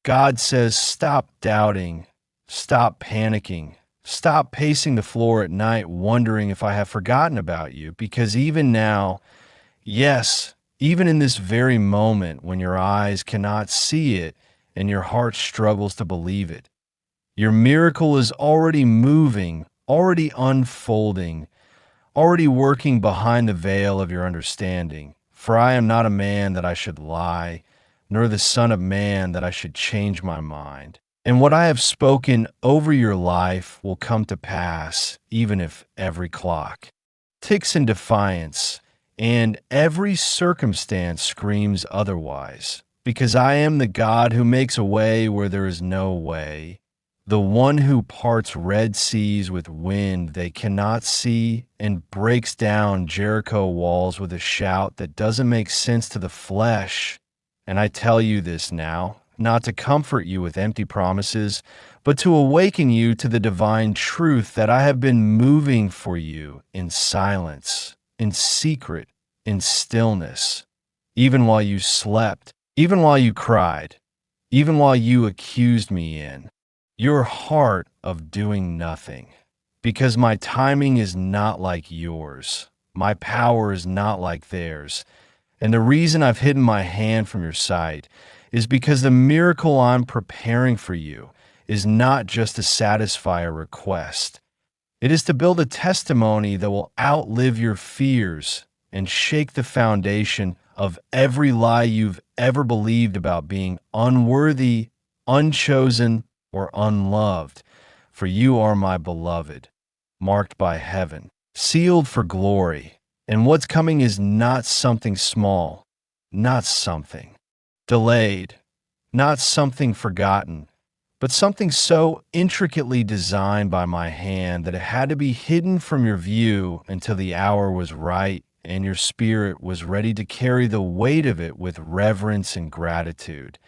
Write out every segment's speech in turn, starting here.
God says, stop doubting, stop panicking, stop pacing the floor at night wondering if I have forgotten about you, because even now, yes, even in this very moment when your eyes cannot see it and your heart struggles to believe it, your miracle is already moving, already unfolding, already working behind the veil of your understanding. For I am not a man that I should lie, nor the son of man that I should change my mind. And what I have spoken over your life will come to pass, even if every clock ticks in defiance, and every circumstance screams otherwise. Because I am the God who makes a way where there is no way, the one who parts red seas with wind they cannot see and breaks down Jericho walls with a shout that doesn't make sense to the flesh. And I tell you this now, not to comfort you with empty promises, but to awaken you to the divine truth that I have been moving for you in silence, in secret, in stillness, even while you slept, even while you cried, even while you accused me in your heart of doing nothing, because my timing is not like yours. My power is not like theirs. And the reason I've hidden my hand from your sight is because the miracle I'm preparing for you is not just to satisfy a request. It is to build a testimony that will outlive your fears and shake the foundation of every lie you've ever believed about being unworthy, unchosen, or unloved, for you are my beloved, marked by heaven, sealed for glory. And what's coming is not something small, not something delayed, not something forgotten, but something so intricately designed by my hand that it had to be hidden from your view until the hour was right and your spirit was ready to carry the weight of it with reverence and gratitude.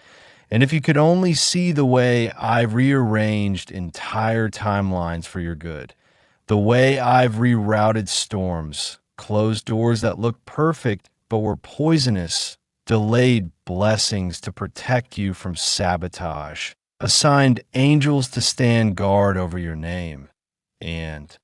And if you could only see the way I've rearranged entire timelines for your good, the way I've rerouted storms, closed doors that looked perfect but were poisonous, delayed blessings to protect you from sabotage, assigned angels to stand guard over your name, and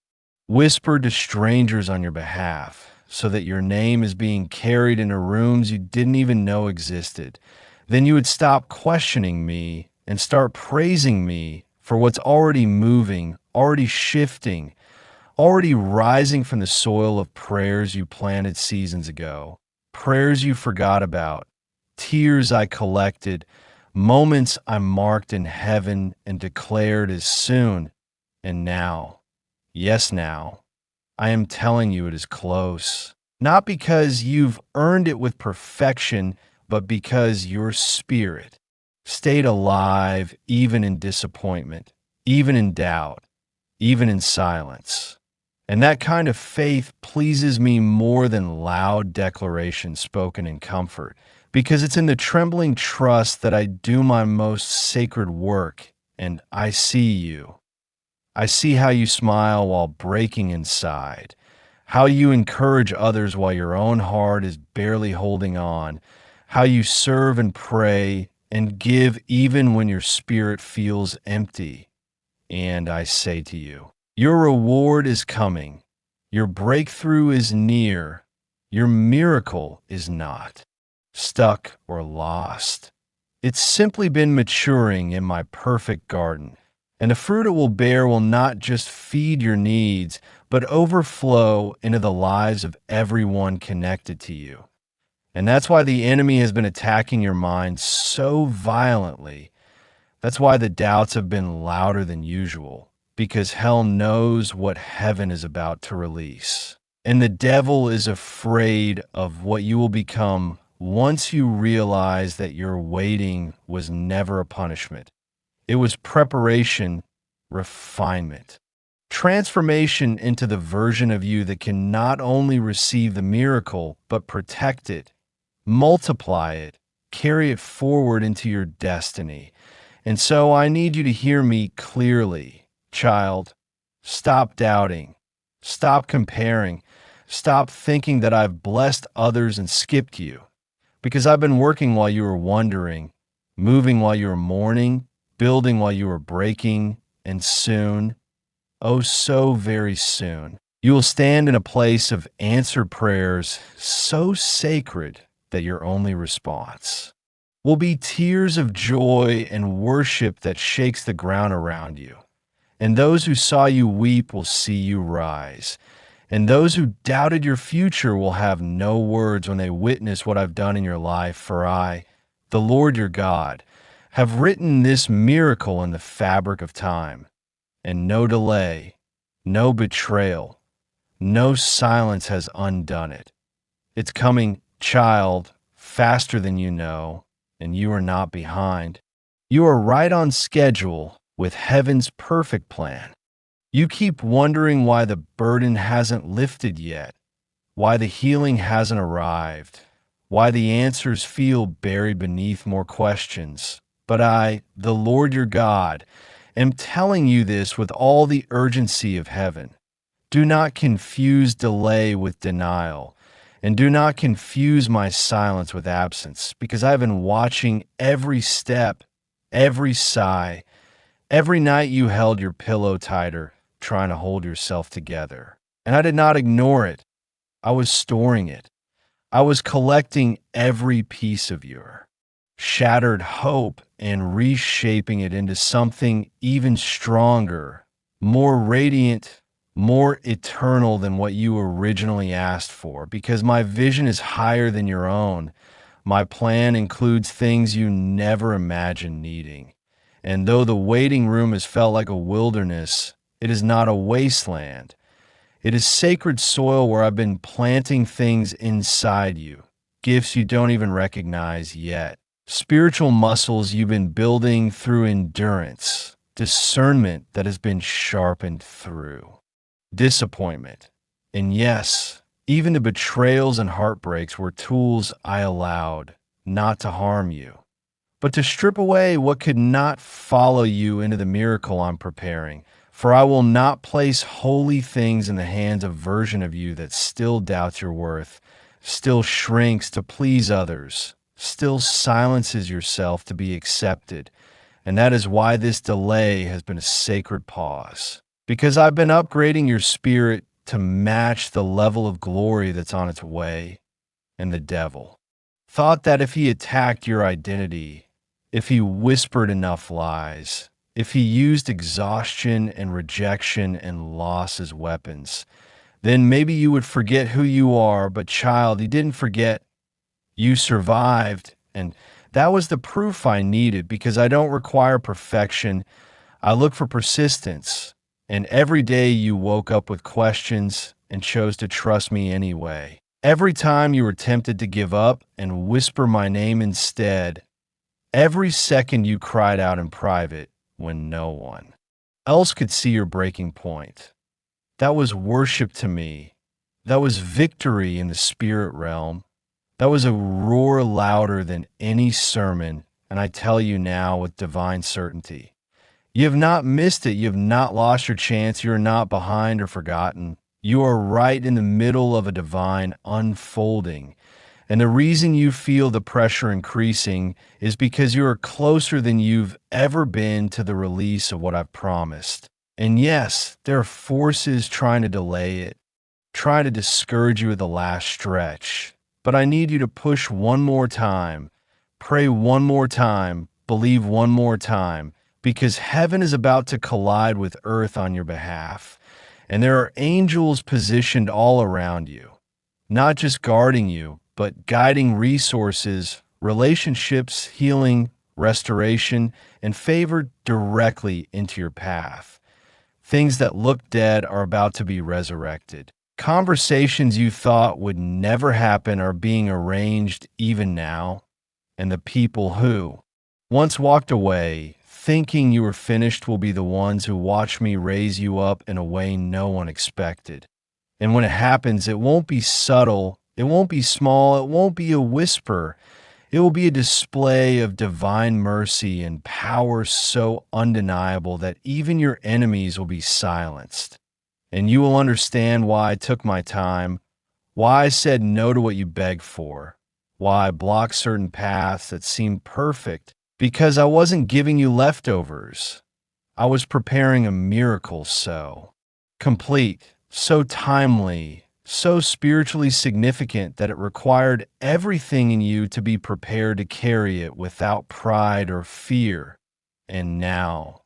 whispered to strangers on your behalf so that your name is being carried into rooms you didn't even know existed, then you would stop questioning me and start praising me for what's already moving, already shifting, already rising from the soil of prayers you planted seasons ago, prayers you forgot about, tears I collected, moments I marked in heaven and declared as soon. And now, yes now, I am telling you it is close. Not because you've earned it with perfection, but because your spirit stayed alive even in disappointment, even in doubt, even in silence. And that kind of faith pleases me more than loud declarations spoken in comfort, because it's in the trembling trust that I do my most sacred work, and I see you. I see how you smile while breaking inside, how you encourage others while your own heart is barely holding on, how you serve and pray and give even when your spirit feels empty. And I say to you, your reward is coming. Your breakthrough is near. Your miracle is not stuck or lost. It's simply been maturing in my perfect garden. And the fruit it will bear will not just feed your needs, but overflow into the lives of everyone connected to you. And that's why the enemy has been attacking your mind so violently. That's why the doubts have been louder than usual, because hell knows what heaven is about to release. And the devil is afraid of what you will become once you realize that your waiting was never a punishment. It was preparation, refinement, transformation into the version of you that can not only receive the miracle, but protect it, multiply it, carry it forward into your destiny. And so I need you to hear me clearly, child. Stop doubting. Stop comparing. Stop thinking that I've blessed others and skipped you, because I've been working while you were wondering, moving while you were mourning, building while you were breaking, and soon, oh, so very soon, you will stand in a place of answered prayers so sacred that your only response will be tears of joy and worship that shakes the ground around you. And those who saw you weep will see you rise. And those who doubted your future will have no words when they witness what I've done in your life. For I, the Lord your God, have written this miracle in the fabric of time. And no delay, no betrayal, no silence has undone it. It's coming, child, faster than you know, and you are not behind. You are right on schedule with heaven's perfect plan. You keep wondering why the burden hasn't lifted yet, why the healing hasn't arrived, why the answers feel buried beneath more questions. But I, the Lord your God, am telling you this with all the urgency of heaven. Do not confuse delay with denial, and do not confuse my silence with absence, because I've been watching every step, every sigh, every night you held your pillow tighter, trying to hold yourself together. And I did not ignore it. I was storing it. I was collecting every piece of your shattered hope and reshaping it into something even stronger, more radiant, more eternal than what you originally asked for, because my vision is higher than your own. My plan includes things you never imagined needing. And though the waiting room has felt like a wilderness, it is not a wasteland. It is sacred soil where I've been planting things inside you, gifts you don't even recognize yet, spiritual muscles you've been building through endurance, discernment that has been sharpened through disappointment. And yes, even the betrayals and heartbreaks were tools I allowed not to harm you, but to strip away what could not follow you into the miracle I'm preparing. For I will not place holy things in the hands of a version of you that still doubts your worth, still shrinks to please others, still silences yourself to be accepted. And that is why this delay has been a sacred pause. Because I've been upgrading your spirit to match the level of glory that's on its way. And the devil thought that if he attacked your identity, if he whispered enough lies, if he used exhaustion and rejection and loss as weapons, then maybe you would forget who you are. But child, he didn't forget. You survived. And that was the proof I needed, because I don't require perfection. I look for persistence. And every day you woke up with questions and chose to trust me anyway. Every time you were tempted to give up and whisper my name instead. Every second you cried out in private when no one else could see your breaking point. That was worship to me. That was victory in the spirit realm. That was a roar louder than any sermon, and I tell you now with divine certainty. You have not missed it. You have not lost your chance. You are not behind or forgotten. You are right in the middle of a divine unfolding. And the reason you feel the pressure increasing is because you are closer than you've ever been to the release of what I've promised. And yes, there are forces trying to delay it, trying to discourage you at the last stretch. But I need you to push one more time, pray one more time, believe one more time, because heaven is about to collide with earth on your behalf. And there are angels positioned all around you, not just guarding you, but guiding resources, relationships, healing, restoration, and favor directly into your path. Things that look dead are about to be resurrected. Conversations you thought would never happen are being arranged even now. And the people who once walked away thinking you were finished will be the ones who watch me raise you up in a way no one expected. And when it happens, it won't be subtle. It won't be small. It won't be a whisper. It will be a display of divine mercy and power so undeniable that even your enemies will be silenced. And you will understand why I took my time, why I said no to what you begged for, why I blocked certain paths that seemed perfect Because I wasn't giving you leftovers. I was preparing a miracle so complete, so timely, so spiritually significant that it required everything in you to be prepared to carry it without pride or fear. And now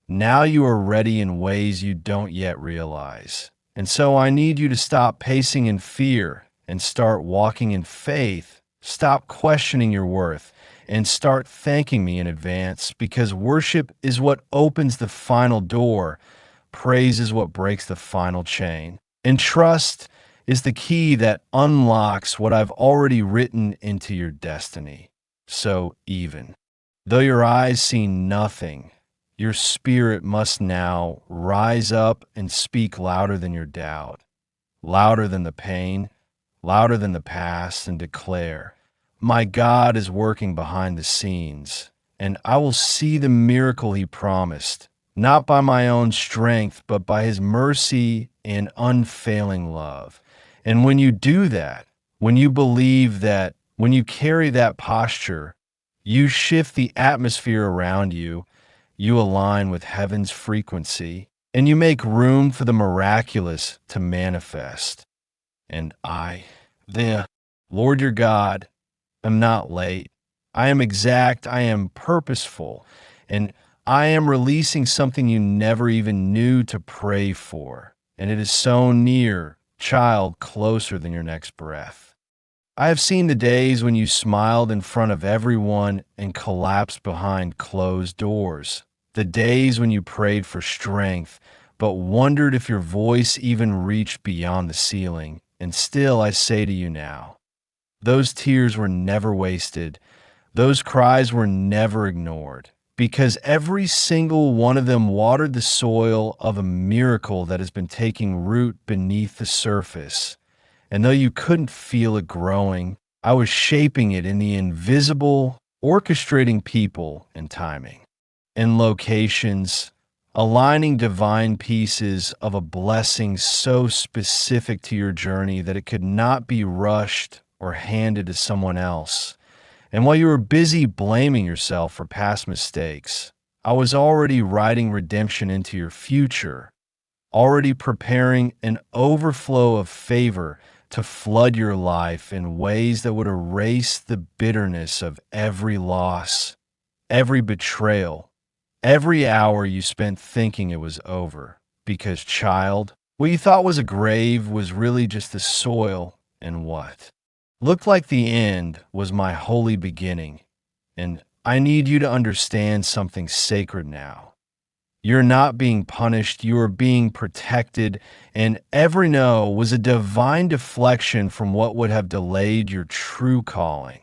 you are ready in ways you don't yet realize. And so I need you to stop pacing in fear and start walking in faith. Stop questioning your worth and start thanking me in advance, because worship is what opens the final door. Praise is what breaks the final chain. And trust is the key that unlocks what I've already written into your destiny. So even though your eyes see nothing, your spirit must now rise up and speak louder than your doubt, louder than the pain, louder than the past, and declare, my God is working behind the scenes, and I will see the miracle he promised, not by my own strength, but by his mercy and unfailing love. And when you do that, when you believe that, when you carry that posture, you shift the atmosphere around you, you align with heaven's frequency, and you make room for the miraculous to manifest. And I, the Lord your God, am not late. I am exact, I am purposeful, and I am releasing something you never even knew to pray for. And it is so near, child, closer than your next breath. I have seen the days when you smiled in front of everyone and collapsed behind closed doors. The days when you prayed for strength, but wondered if your voice even reached beyond the ceiling. And still I say to you now, those tears were never wasted. Those cries were never ignored, because every single one of them watered the soil of a miracle that has been taking root beneath the surface. And though you couldn't feel it growing, I was shaping it in the invisible, orchestrating people and timing, and locations, aligning divine pieces of a blessing so specific to your journey that it could not be rushed or handed to someone else. And while you were busy blaming yourself for past mistakes, I was already writing redemption into your future, already preparing an overflow of favor to flood your life in ways that would erase the bitterness of every loss, every betrayal, every hour you spent thinking it was over. Because, child, what you thought was a grave was really just the soil, and what looked like the end was my holy beginning. And I need you to understand something sacred now. You're not being punished, you are being protected, and every no was a divine deflection from what would have delayed your true calling.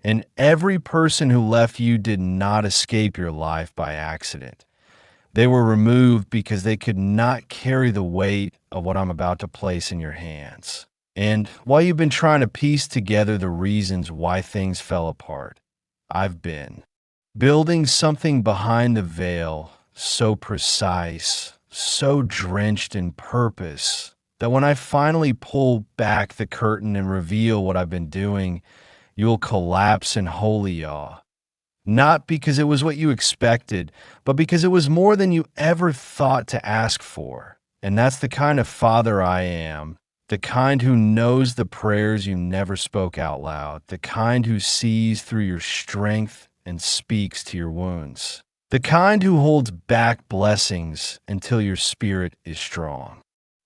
And every person who left you did not escape your life by accident. They were removed because they could not carry the weight of what I'm about to place in your hands. And while you've been trying to piece together the reasons why things fell apart, I've been building something behind the veil so precise, so drenched in purpose, that when I finally pull back the curtain and reveal what I've been doing, you'll collapse in holy awe. Not because it was what you expected, but because it was more than you ever thought to ask for. And that's the kind of father I am, the kind who knows the prayers you never spoke out loud, the kind who sees through your strength and speaks to your wounds, the kind who holds back blessings until your spirit is strong,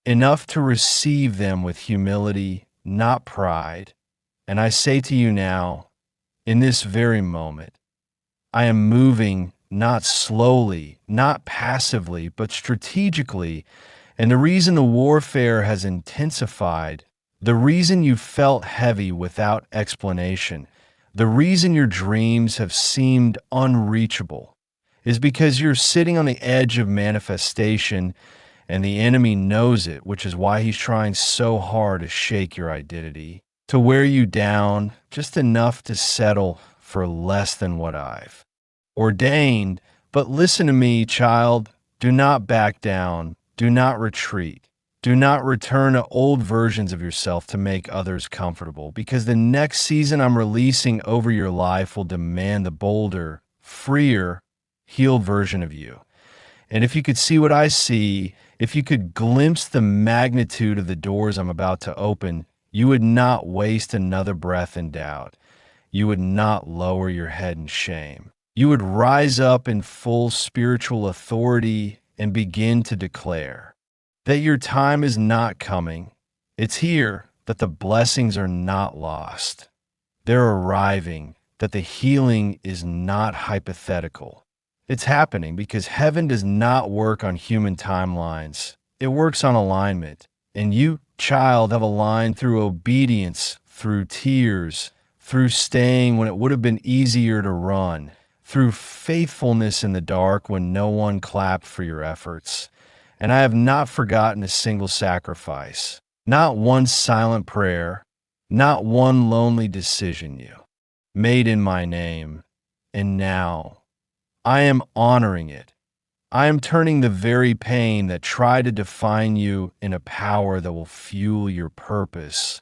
enough to receive them with humility, not pride. And I say to you now, in this very moment, I am moving not slowly, not passively, but strategically. And the reason the warfare has intensified, the reason you felt heavy without explanation, the reason your dreams have seemed unreachable, is because you're sitting on the edge of manifestation, and the enemy knows it, which is why he's trying so hard to shake your identity, to wear you down just enough to settle for less than what I've ordained. But listen to me, child. Do not back down. Do not retreat. Do not return to old versions of yourself to make others comfortable, because the next season I'm releasing over your life will demand the bolder, freer, healed version of you. And if you could see what I see, if you could glimpse the magnitude of the doors I'm about to open, you would not waste another breath in doubt. You would not lower your head in shame. You would rise up in full spiritual authority and begin to declare that your time is not coming. It's here, that the blessings are not lost. They're arriving, that the healing is not hypothetical. It's happening because heaven does not work on human timelines. It works on alignment. And you, child, have aligned through obedience, through tears, through staying when it would have been easier to run, through faithfulness in the dark when no one clapped for your efforts. And I have not forgotten a single sacrifice, not one silent prayer, not one lonely decision you made in my name. And now I am honoring it. I am turning the very pain that tried to define you in a power that will fuel your purpose.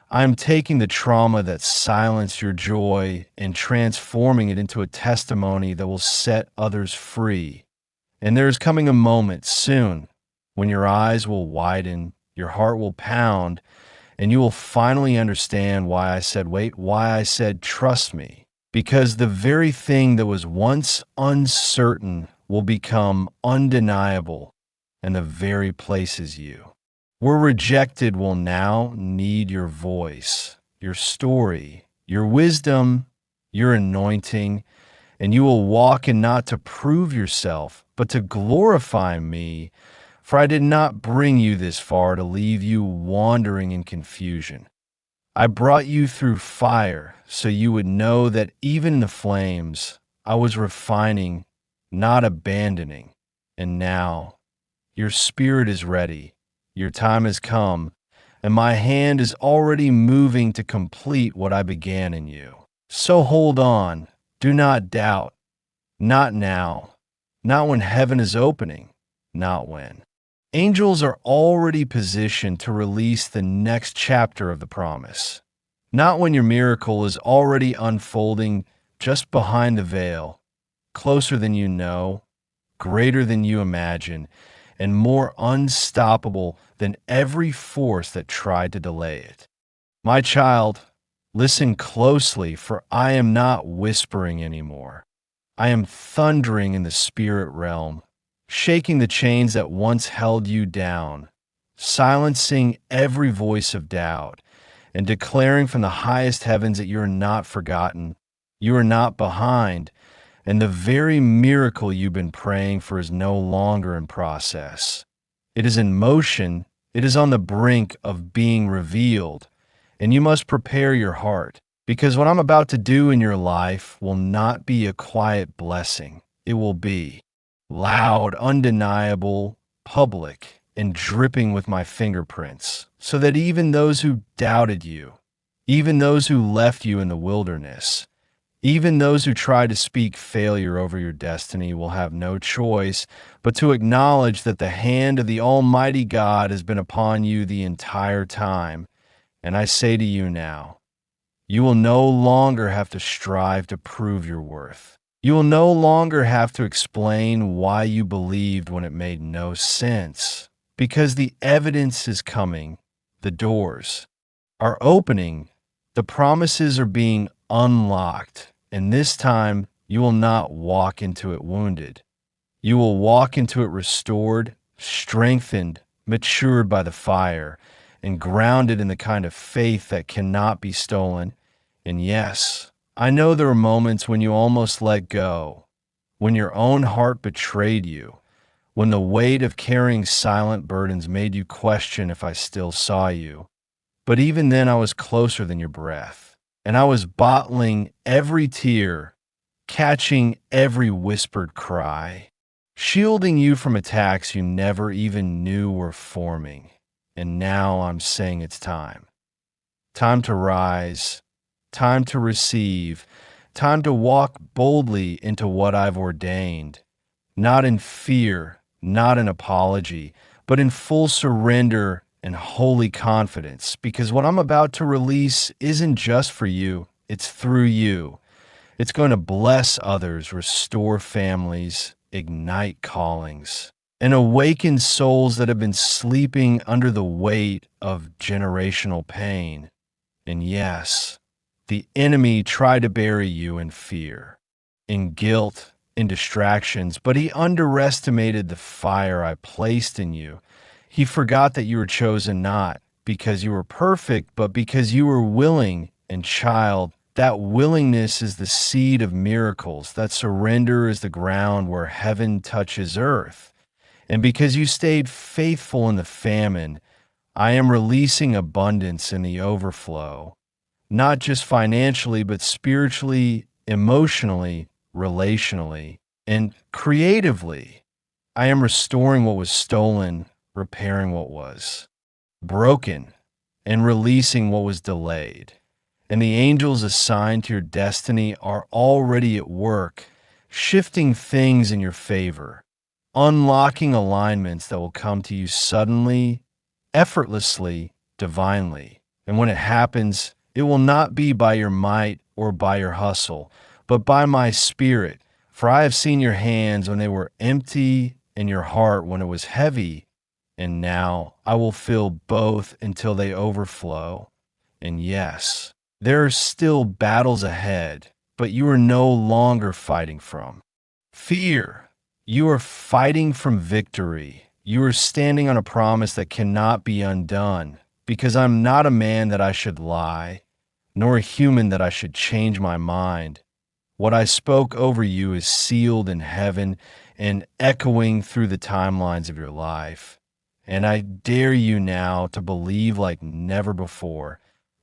I am taking the trauma that silenced your joy and transforming it into a testimony that will set others free. And there is coming a moment soon when your eyes will widen, your heart will pound, and you will finally understand why I said, wait, why I said, trust me. Because the very thing that was once uncertain will become undeniable, and the very places you were rejected will now need your voice, your story, your wisdom, your anointing, and you will walk in not to prove yourself, but to glorify me. For I did not bring you this far to leave you wandering in confusion. I brought you through fire so you would know that even in the flames, I was refining, not abandoning. And now, your spirit is ready, your time has come, and my hand is already moving to complete what I began in you. So hold on, do not doubt, not now, not when heaven is opening, not when. Angels are already positioned to release the next chapter of the promise. Not when your miracle is already unfolding just behind the veil, closer than you know, greater than you imagine, and more unstoppable than every force that tried to delay it. My child, listen closely, for I am not whispering anymore. I am thundering in the spirit realm, shaking the chains that once held you down, silencing every voice of doubt, and declaring from the highest heavens that you are not forgotten, you are not behind, and the very miracle you've been praying for is no longer in process. It is in motion, it is on the brink of being revealed, and you must prepare your heart, because what I'm about to do in your life will not be a quiet blessing. It will be loud, undeniable, public, and dripping with my fingerprints, so that even those who doubted you, even those who left you in the wilderness, even those who try to speak failure over your destiny will have no choice but to acknowledge that the hand of the Almighty God has been upon you the entire time. And I say to you now, you will no longer have to strive to prove your worth. You will no longer have to explain why you believed when it made no sense, because the evidence is coming, the doors are opening, the promises are being unlocked, and this time you will not walk into it wounded. You will walk into it restored, strengthened, matured by the fire, and grounded in the kind of faith that cannot be stolen. And yes, I know there are moments when you almost let go, when your own heart betrayed you, when the weight of carrying silent burdens made you question if I still saw you. But even then I was closer than your breath, and I was bottling every tear, catching every whispered cry, shielding you from attacks you never even knew were forming. And now I'm saying it's time. Time to rise, time to receive, time to walk boldly into what I've ordained, not in fear, not in apology, but in full surrender and holy confidence, because what I'm about to release isn't just for you, it's through you. It's going to bless others, restore families, ignite callings, and awaken souls that have been sleeping under the weight of generational pain. And yes, the enemy tried to bury you in fear, in guilt, in distractions, but he underestimated the fire I placed in you. He forgot that you were chosen not because you were perfect, but because you were willing. And child, that willingness is the seed of miracles. That surrender is the ground where heaven touches earth. And because you stayed faithful in the famine, I am releasing abundance in the overflow, not just financially, but spiritually, emotionally, relationally, and creatively. I am restoring what was stolen, repairing what was broken, and releasing what was delayed. And the angels assigned to your destiny are already at work, shifting things in your favor, unlocking alignments that will come to you suddenly, effortlessly, divinely. And when it happens, it will not be by your might or by your hustle, but by my spirit. For I have seen your hands when they were empty and your heart when it was heavy. And now I will fill both until they overflow. And yes, there are still battles ahead, but you are no longer fighting from fear. You are fighting from victory. You are standing on a promise that cannot be undone, because I'm not a man that I should lie, nor a human that I should change my mind. What I spoke over you is sealed in heaven and echoing through the timelines of your life. And I dare you now to believe like never before,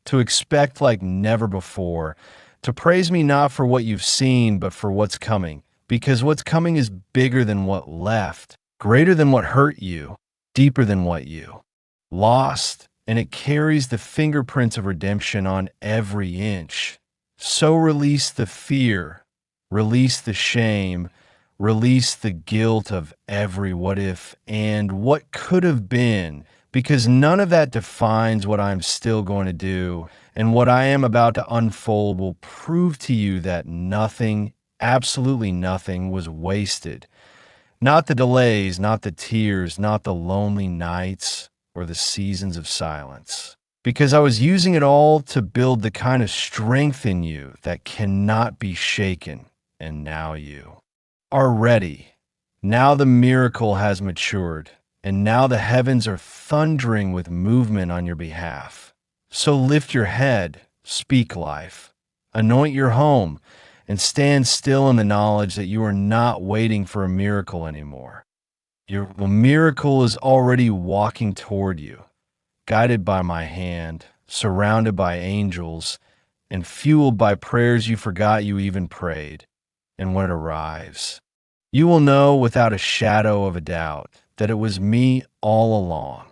to expect like never before, to praise me not for what you've seen, but for what's coming. Because what's coming is bigger than what left, greater than what hurt you, deeper than what you lost, and it carries the fingerprints of redemption on every inch. So release the fear, release the shame, release the guilt of every what if and what could have been, because none of that defines what I'm still going to do. And what I am about to unfold will prove to you that nothing, absolutely nothing, was wasted. Not the delays, not the tears, not the lonely nights or the seasons of silence. Because I was using it all to build the kind of strength in you that cannot be shaken. And now you are ready. Now the miracle has matured, and now the heavens are thundering with movement on your behalf. So lift your head, speak life, anoint your home, and stand still in the knowledge that you are not waiting for a miracle anymore. Your miracle is already walking toward you, guided by my hand, surrounded by angels, and fueled by prayers you forgot you even prayed. And when it arrives, you will know without a shadow of a doubt that it was me all along.